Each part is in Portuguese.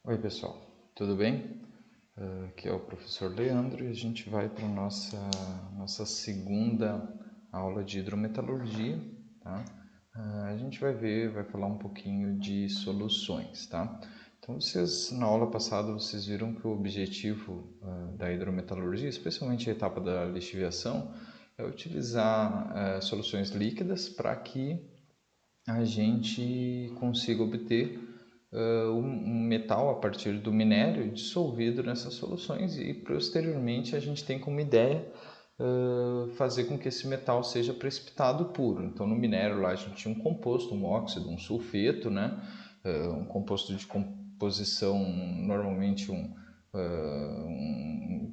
Oi pessoal, tudo bem? Aqui é o professor Leandro e a gente vai para a nossa segunda aula de hidrometalurgia, tá? A gente vai falar um pouquinho de soluções, tá? Então na aula passada vocês viram que o objetivo da hidrometalurgia, especialmente a etapa da lixiviação, é utilizar soluções líquidas para que a gente consiga obter um metal a partir do minério dissolvido nessas soluções e posteriormente a gente tem como ideia fazer com que esse metal seja precipitado puro. Então no minério lá a gente tinha um composto, um óxido, um sulfeto, né? Um composto de composição normalmente um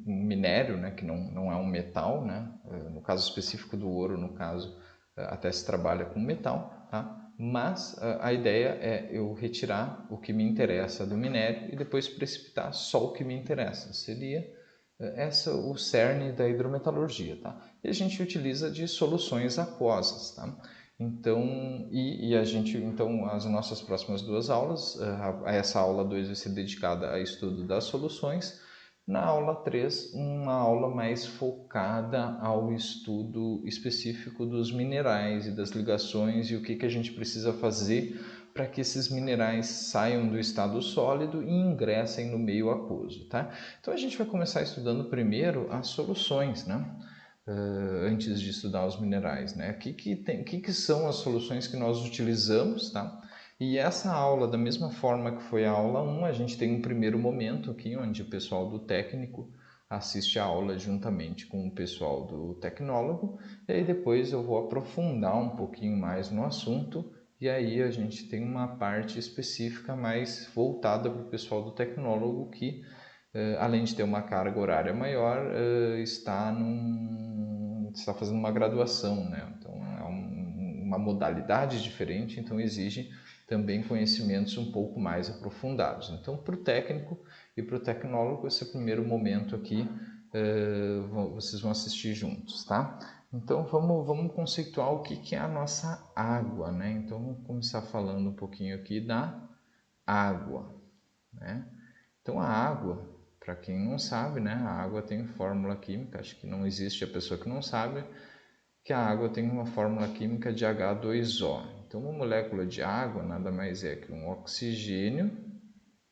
minério, né? Que não é um metal, né? No caso específico do ouro, no caso até se trabalha com metal, tá? Mas a ideia é eu retirar o que me interessa do minério e depois precipitar só o que me interessa. Seria essa o cerne da hidrometalurgia, tá? E a gente utiliza de soluções aquosas, tá? Então, as nossas próximas duas aulas, essa aula 2 vai ser dedicada ao estudo das soluções. Na aula 3, uma aula mais focada ao estudo específico dos minerais e das ligações e o que a gente precisa fazer para que esses minerais saiam do estado sólido e ingressem no meio aquoso, tá? Então a gente vai começar estudando primeiro as soluções, né? Antes de estudar os minerais, né? O que são as soluções que nós utilizamos, tá? E essa aula, da mesma forma que foi a aula 1, a gente tem um primeiro momento aqui, onde o pessoal do técnico assiste a aula juntamente com o pessoal do tecnólogo, e aí depois eu vou aprofundar um pouquinho mais no assunto, e aí a gente tem uma parte específica mais voltada para o pessoal do tecnólogo que, além de ter uma carga horária maior, está fazendo uma graduação, né? Então é uma modalidade diferente, então exige também conhecimentos um pouco mais aprofundados. Então, para o técnico e para o tecnólogo, esse primeiro momento aqui vocês vão assistir juntos, tá? Então, vamos conceituar o que é a nossa água, né? Então, vamos começar falando um pouquinho aqui da água, né? Então, a água, para quem não sabe, né? A água tem fórmula química, acho que não existe a pessoa que não sabe, que a água tem uma fórmula química de H2O. Então, uma molécula de água nada mais é que um oxigênio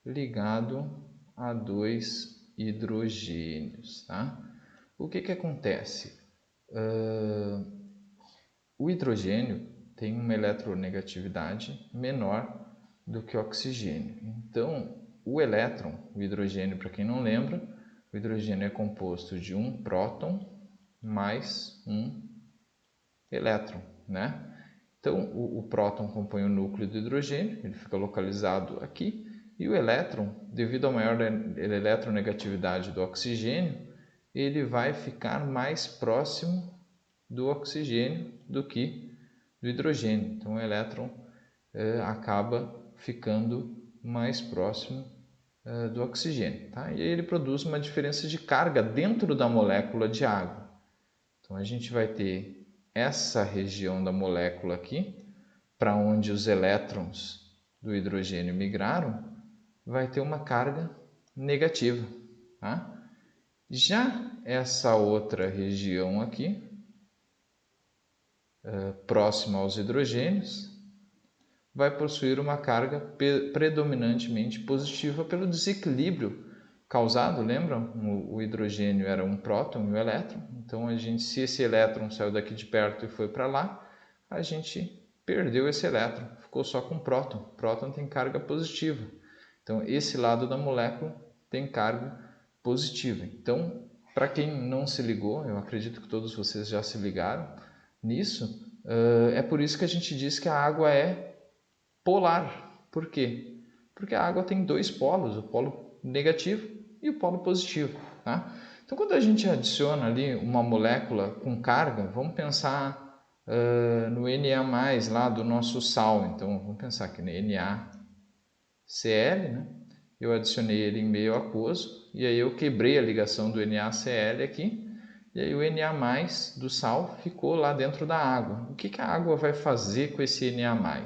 ligado a dois hidrogênios, tá? O que acontece? O hidrogênio tem uma eletronegatividade menor do que o oxigênio. Então, o elétron, o hidrogênio, para quem não lembra, o hidrogênio é composto de um próton mais um elétron, né? Então, o próton compõe o núcleo do hidrogênio, ele fica localizado aqui, e o elétron, devido à maior eletronegatividade do oxigênio, ele vai ficar mais próximo do oxigênio do que do hidrogênio. Então, o elétron acaba ficando mais próximo do oxigênio, tá? E aí ele produz uma diferença de carga dentro da molécula de água. Então, a gente vai ter essa região da molécula aqui, para onde os elétrons do hidrogênio migraram, vai ter uma carga negativa. Tá? Já essa outra região aqui, próxima aos hidrogênios, vai possuir uma carga predominantemente positiva pelo desequilíbrio causado, lembram? O hidrogênio era um próton e um elétron, então se esse elétron saiu daqui de perto e foi para lá, a gente perdeu esse elétron, ficou só com próton. Próton tem carga positiva, então esse lado da molécula tem carga positiva. Então, para quem não se ligou, eu acredito que todos vocês já se ligaram nisso, é por isso que a gente diz que a água é polar. Por quê? Porque a água tem dois polos, o polo negativo e o polo positivo. Tá? Então, quando a gente adiciona ali uma molécula com carga, vamos pensar no Na+, lá do nosso sal. Então, vamos pensar aqui no NaCl, né? Eu adicionei ele em meio aquoso, e aí eu quebrei a ligação do NaCl aqui, e aí o Na+, do sal, ficou lá dentro da água. O que a água vai fazer com esse Na+?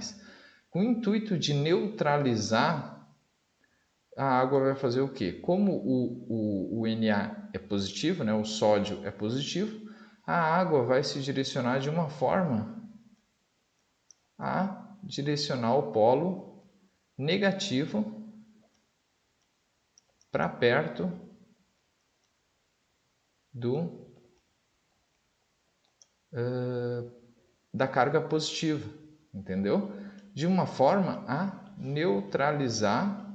Com o intuito de neutralizar a água vai fazer o quê? Como o Na é positivo, né? O sódio é positivo, a água vai se direcionar de uma forma a direcionar o polo negativo para perto da carga positiva, entendeu? De uma forma a neutralizar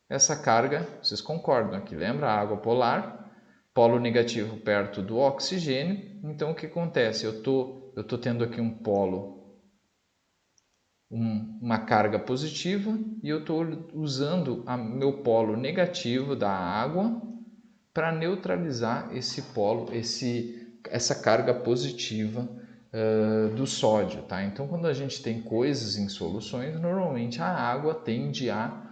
essa carga. Vocês concordam aqui? Lembra a água polar, polo negativo perto do oxigênio. Então o que acontece? Eu tô tendo aqui um polo, uma carga positiva, e eu estou usando meu polo negativo da água para neutralizar esse polo, essa carga positiva do sódio, tá? Então, quando a gente tem coisas em soluções, normalmente a água tende a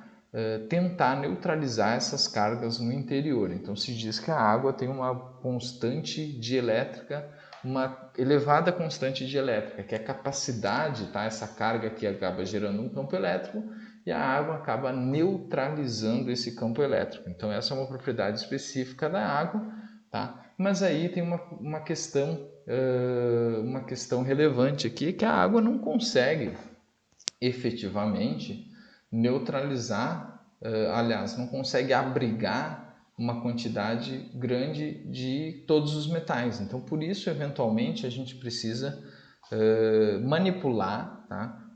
tentar neutralizar essas cargas no interior. Então, se diz que a água tem uma constante dielétrica, uma elevada constante dielétrica, que é a capacidade, tá? Essa carga que acaba gerando um campo elétrico, e a água acaba neutralizando esse campo elétrico. Então, essa é uma propriedade específica da água, tá? Mas aí tem uma questão relevante aqui, que a água não consegue efetivamente neutralizar, aliás, não consegue abrigar uma quantidade grande de todos os metais. Então, por isso, eventualmente, a gente precisa manipular, tá,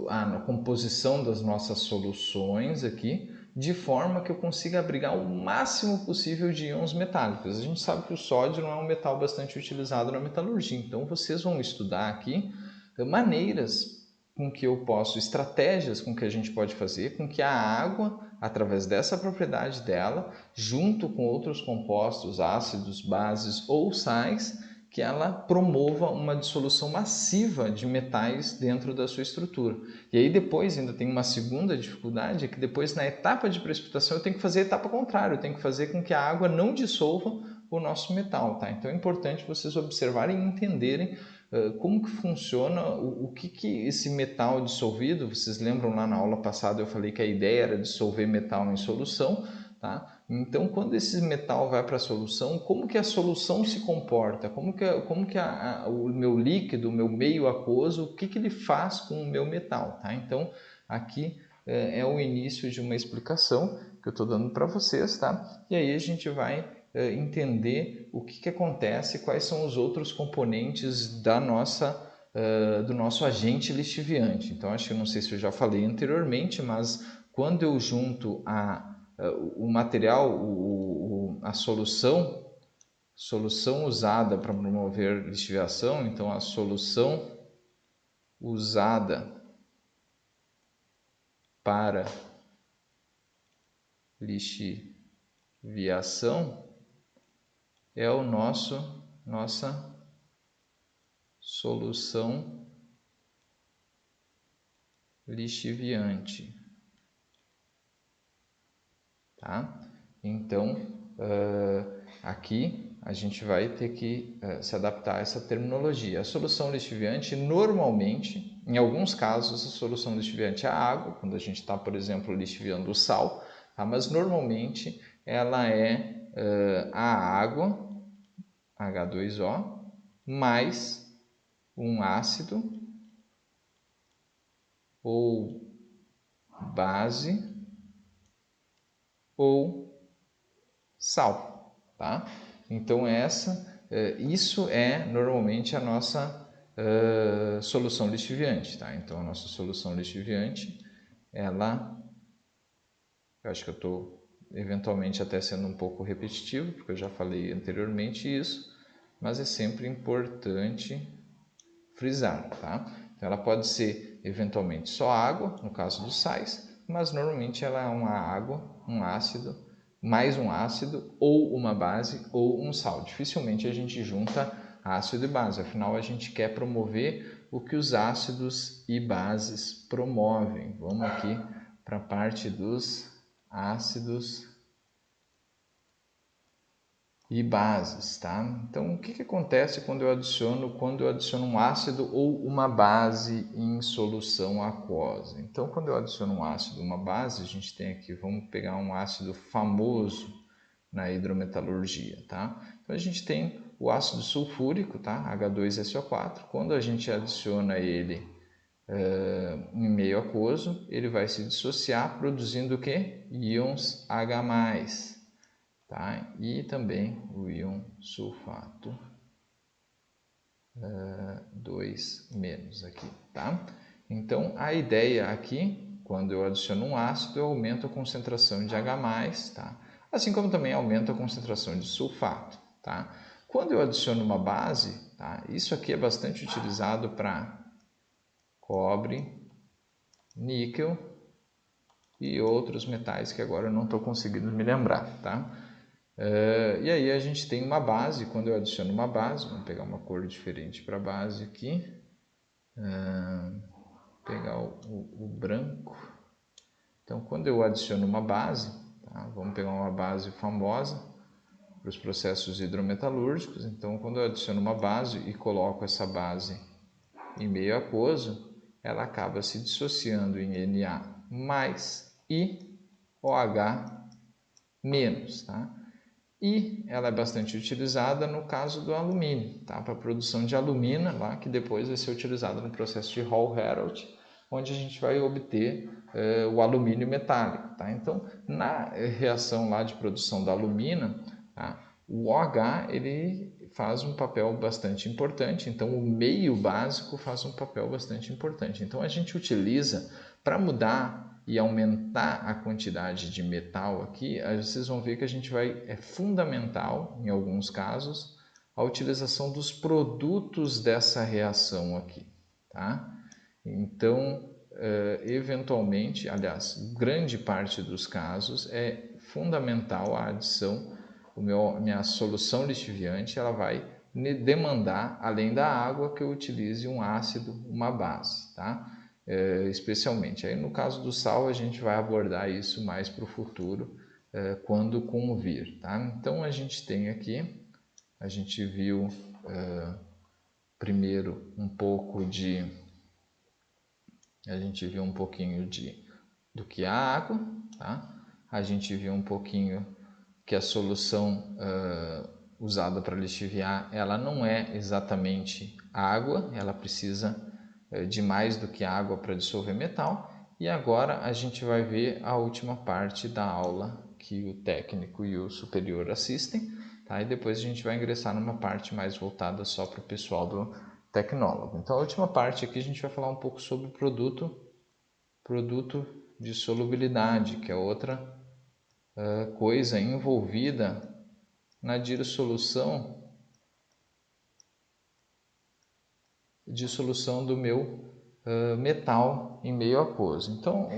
a composição das nossas soluções aqui, de forma que eu consiga abrigar o máximo possível de íons metálicos. A gente sabe que o sódio não é um metal bastante utilizado na metalurgia, então vocês vão estudar aqui maneiras com que eu posso, estratégias com que a gente pode fazer com que a água, através dessa propriedade dela, junto com outros compostos, ácidos, bases ou sais, que ela promova uma dissolução massiva de metais dentro da sua estrutura. E aí depois ainda tem uma segunda dificuldade, que depois na etapa de precipitação eu tenho que fazer a etapa contrária, eu tenho que fazer com que a água não dissolva o nosso metal, tá? Então é importante vocês observarem e entenderem como que funciona, o que esse metal dissolvido. Vocês lembram lá na aula passada eu falei que a ideia era dissolver metal em solução, tá? Então, quando esse metal vai para a solução, como que a solução se comporta? Como que o meu líquido, o meu meio aquoso, o que ele faz com o meu metal, tá? Então, aqui é o início de uma explicação que eu estou dando para vocês, tá? E aí a gente vai entender o que acontece, quais são os outros componentes do nosso agente lixiviante. Então, acho que não sei se eu já falei anteriormente, mas quando eu junto o material, a solução usada para promover lixiviação, então a solução usada para lixiviação é nossa solução lixiviante, tá? Então, aqui a gente vai ter que se adaptar a essa terminologia. A solução lixiviante, normalmente, em alguns casos, a solução lixiviante é a água, quando a gente está, por exemplo, lixiviando o sal, tá? Mas normalmente ela é a água, H2O, mais um ácido ou base ou sal, tá? Então isso é normalmente a nossa solução lixiviante, tá? Então a nossa solução lixiviante, eu acho que eu estou eventualmente até sendo um pouco repetitivo, porque eu já falei anteriormente isso, mas é sempre importante frisar, tá? Então ela pode ser eventualmente só água, no caso dos sais, mas normalmente ela é uma água, um ácido, mais um ácido, ou uma base, ou um sal. Dificilmente a gente junta ácido e base, afinal a gente quer promover o que os ácidos e bases promovem. Vamos aqui para a parte dos ácidos e bases, tá? Então, o que acontece quando eu adiciono um ácido ou uma base em solução aquosa? Então, quando eu adiciono um ácido ou uma base, a gente tem aqui, vamos pegar um ácido famoso na hidrometalurgia, tá? Então, a gente tem o ácido sulfúrico, tá? H2SO4. Quando a gente adiciona ele em meio aquoso, ele vai se dissociar produzindo o que? Íons H+. Tá? E também o íon sulfato 2- aqui, tá? Então, a ideia aqui, quando eu adiciono um ácido, eu aumento a concentração de H+, tá? Assim como também aumento a concentração de sulfato, tá? Quando eu adiciono uma base, tá? Isso aqui é bastante utilizado para cobre, níquel e outros metais que agora eu não estou conseguindo me lembrar, tá? E aí a gente tem uma base. Quando eu adiciono uma base, vamos pegar uma cor diferente para a base aqui, pegar o branco. Então, quando eu adiciono uma base, tá? Vamos pegar uma base famosa para os processos hidrometalúrgicos. Então, quando eu adiciono uma base e coloco essa base em meio aquoso, ela acaba se dissociando em Na e OH-, tá? E ela é bastante utilizada no caso do alumínio, tá? Para a produção de alumina, lá, que depois vai ser utilizada no processo de Hall-Héroult, onde a gente vai obter o alumínio metálico. Tá? Então, na reação lá de produção da alumina, tá? O OH ele faz um papel bastante importante, então o meio básico faz um papel bastante importante. Então, a gente utiliza para mudar e aumentar a quantidade de metal aqui, vocês vão ver que a gente é fundamental, em alguns casos, a utilização dos produtos dessa reação aqui, tá? Então, eventualmente, aliás, grande parte dos casos, é fundamental a adição, minha solução lixiviante, ela vai demandar, além da água, que eu utilize um ácido, uma base, tá? Especialmente. Aí no caso do sal a gente vai abordar isso mais para o futuro, quando convir, tá? Então a gente tem aqui, a gente viu primeiro um pouquinho do que é a água, tá? A gente viu um pouquinho que a solução usada para lixiviar, ela não é exatamente água, ela precisa de mais do que água para dissolver metal. E agora a gente vai ver a última parte da aula que o técnico e o superior assistem, tá? E depois a gente vai ingressar numa parte mais voltada só para o pessoal do tecnólogo. Então a última parte aqui a gente vai falar um pouco sobre o produto de solubilidade, que é outra coisa envolvida na dissolução do meu metal em meio aquoso. Então,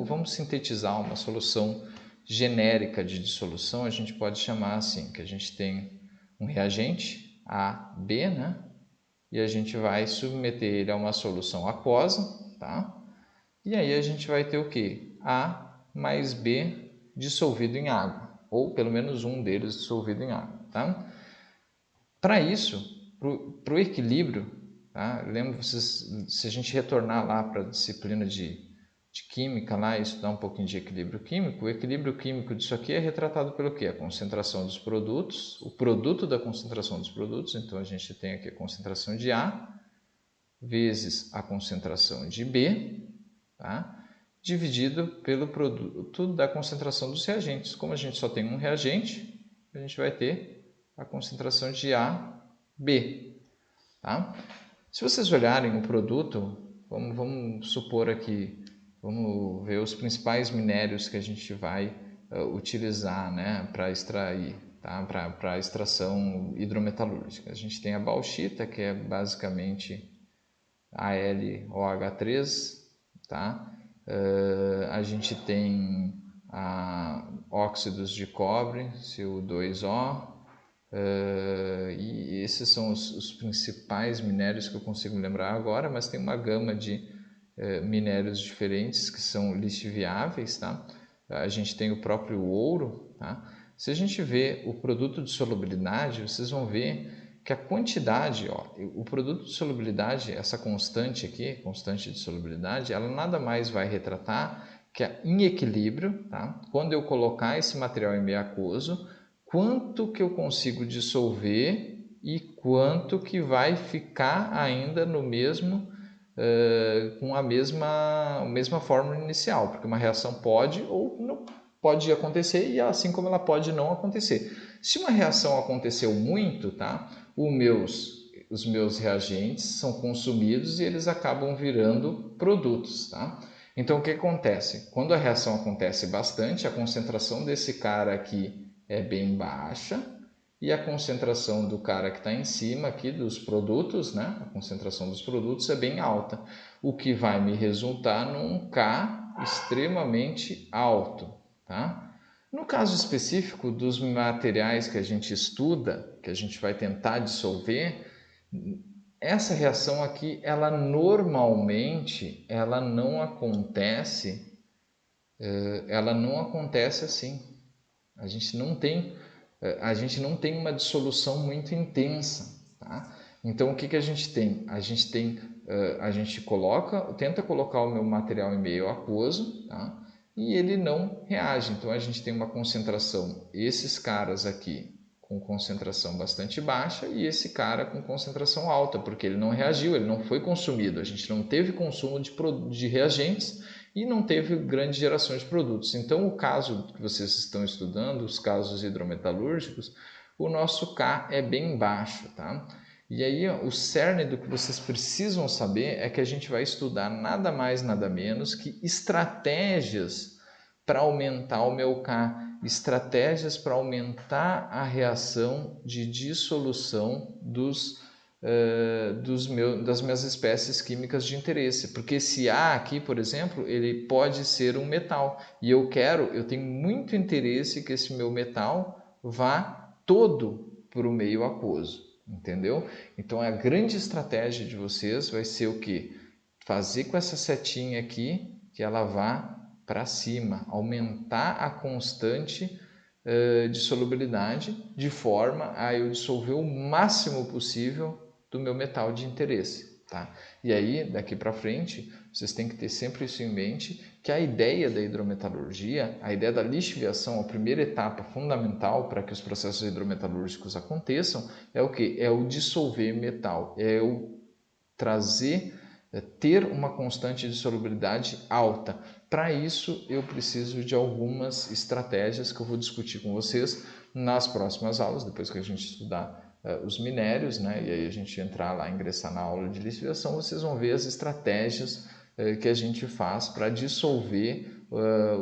vamos sintetizar uma solução genérica de dissolução. A gente pode chamar assim, que a gente tem um reagente, A, B, né? E a gente vai submeter ele a uma solução aquosa, tá? E aí a gente vai ter o que? A mais B dissolvido em água, ou pelo menos um deles dissolvido em água, tá? Para isso, para o equilíbrio, tá? Lembra vocês, se a gente retornar lá para a disciplina de química lá e estudar um pouquinho de equilíbrio químico, o equilíbrio químico disso aqui é retratado pelo quê? A concentração dos produtos, o produto da concentração dos produtos, então a gente tem aqui a concentração de A vezes a concentração de B, tá? Dividido pelo produto da concentração dos reagentes. Como a gente só tem um reagente, a gente vai ter a concentração de A, B. Tá? Se vocês olharem o produto, vamos supor aqui, vamos ver os principais minérios que a gente vai utilizar, né, para extrair, tá? Para extração hidrometalúrgica. A gente tem a bauxita, que é basicamente AlOH3, tá? A gente tem óxidos de cobre, CO2O, e esses são os principais minérios que eu consigo lembrar agora, mas tem uma gama de minérios diferentes que são lixiviáveis, tá? A gente tem o próprio ouro, tá? Se a gente vê o produto de solubilidade, vocês vão ver que a quantidade, ó, o produto de solubilidade, essa constante aqui, constante de solubilidade, ela nada mais vai retratar que é em equilíbrio, tá? Quando eu colocar esse material em meio aquoso, quanto que eu consigo dissolver e quanto que vai ficar ainda no mesmo, com a mesma fórmula inicial, porque uma reação pode ou não pode acontecer e assim como ela pode não acontecer. Se uma reação aconteceu muito, tá? Os meus reagentes são consumidos e eles acabam virando produtos, tá? Então, o que acontece? Quando a reação acontece bastante, a concentração desse cara aqui é bem baixa e a concentração do cara que está em cima aqui dos produtos, né? A concentração dos produtos é bem alta, o que vai me resultar num K extremamente alto, tá? No caso específico dos materiais que a gente estuda, que a gente vai tentar dissolver, essa reação aqui, ela normalmente, ela não acontece assim. A gente não tem uma dissolução muito intensa, tá? Então o que a gente tem? A gente tenta colocar o meu material em meio aquoso, tá? E ele não reage. Então a gente tem uma concentração, esses caras aqui com concentração bastante baixa e esse cara com concentração alta, porque ele não reagiu, ele não foi consumido. A gente não teve consumo de reagentes e não teve grande geração de produtos. Então, o caso que vocês estão estudando, os casos hidrometalúrgicos, o nosso K é bem baixo, tá? E aí, o cerne do que vocês precisam saber é que a gente vai estudar nada mais, nada menos que estratégias para aumentar o meu K, estratégias para aumentar a reação de dissolução das minhas espécies químicas de interesse, porque esse A aqui, por exemplo, ele pode ser um metal e eu tenho muito interesse que esse meu metal vá todo para o meio aquoso, entendeu? Então a grande estratégia de vocês vai ser o que? Fazer com essa setinha aqui que ela vá para cima, aumentar a constante de solubilidade de forma a eu dissolver o máximo possível do meu metal de interesse, tá? E aí, daqui para frente, vocês têm que ter sempre isso em mente, que a ideia da hidrometalurgia, a ideia da lixiviação, a primeira etapa fundamental para que os processos hidrometalúrgicos aconteçam, é o que? É o dissolver metal, é o ter uma constante de solubilidade alta. Para isso, eu preciso de algumas estratégias que eu vou discutir com vocês nas próximas aulas, depois que a gente estudar os minérios, né? E aí a gente entrar lá, ingressar na aula de lixiviação, vocês vão ver as estratégias que a gente faz para dissolver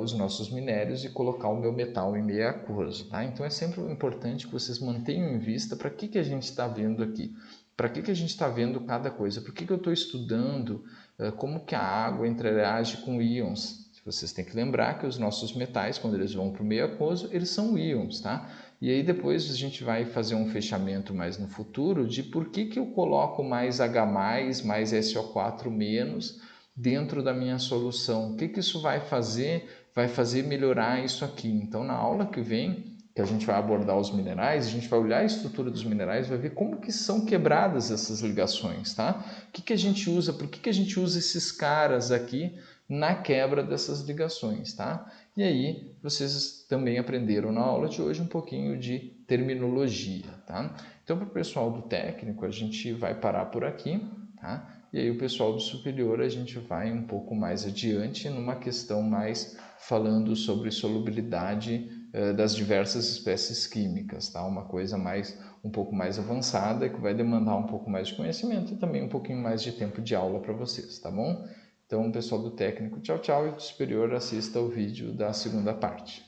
os nossos minérios e colocar o meu metal em meio aquoso, tá? Então é sempre importante que vocês mantenham em vista para que a gente está vendo aqui. Para que a gente está vendo cada coisa? Por que eu estou estudando como que a água interage com íons? Vocês têm que lembrar que os nossos metais, quando eles vão para o meio aquoso, eles são íons, tá? E aí depois a gente vai fazer um fechamento mais no futuro de por que eu coloco mais H+, mais SO4- dentro da minha solução. O que isso vai fazer? Vai fazer melhorar isso aqui. Então, na aula que vem, que a gente vai abordar os minerais, a gente vai olhar a estrutura dos minerais, vai ver como que são quebradas essas ligações, tá? O que a gente usa, por que a gente usa esses caras aqui na quebra dessas ligações, tá? E aí, vocês também aprenderam na aula de hoje um pouquinho de terminologia, tá? Então, para o pessoal do técnico, a gente vai parar por aqui, tá? E aí o pessoal do superior a gente vai um pouco mais adiante numa questão mais falando sobre solubilidade das diversas espécies químicas, tá? Uma coisa um pouco mais avançada que vai demandar um pouco mais de conhecimento e também um pouquinho mais de tempo de aula para vocês, tá bom? Então, pessoal do técnico, tchau, tchau, e do superior assista o vídeo da segunda parte.